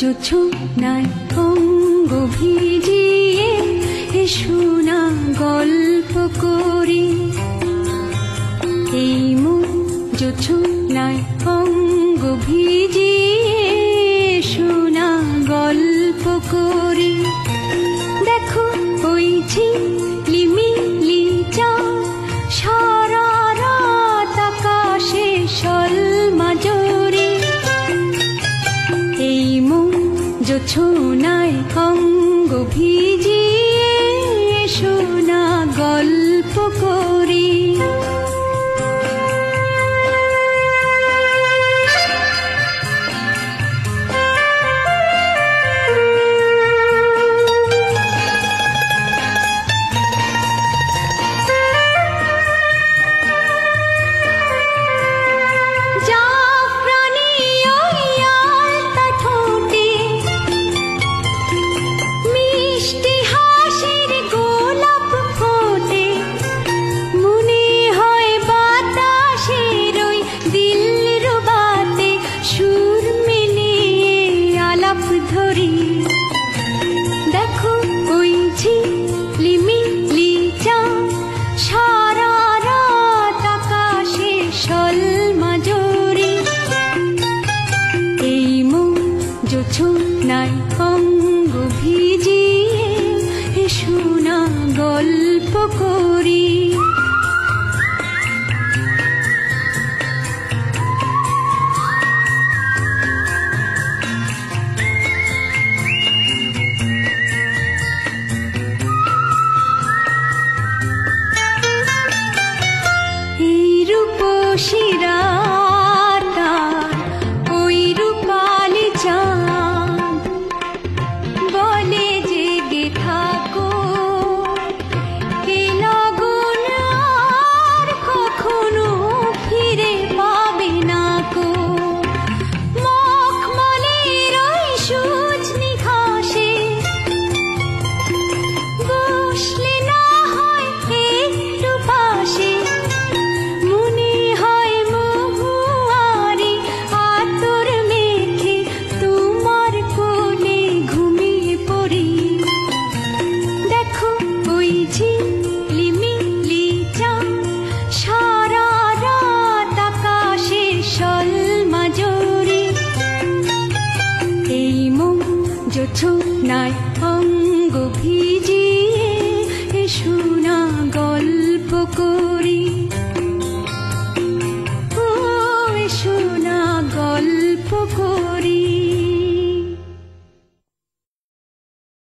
জোছনায় অঙ্গ ভিজিয়ে শোনা গল্প করি। এই মন জোছনায় অঙ্গ ভিজিয়ে শোনা গল্প করি। দেখো ওই ঝিলিমিলি চাঁদ সারা রাত আকাশে সলমাজরি। এই মন জোছনায় অঙ্গ ভিজিয়ে শোনা গল্প করি। দেখো ওই ঝিলিমিলি চাঁদ সারা রাত আকাশে সলমাজরি। এই মন জোছনায় অঙ্গ ভিজিয়ে শোনা গল্প করি। শিরাটা ওই রূপালি চাঁদ বলে জেগে থাকো, এ লগন আর কখনো ফিরে পাবে না কো। মখমলের ওই সজনি ঘাসে বসলে না হয় একটু পাশে, ঝিলিমিলি চাঁদ সারা রাত আকাশে সলমাজরি। এই মন জোছনায় অঙ্গ ভিজিয়ে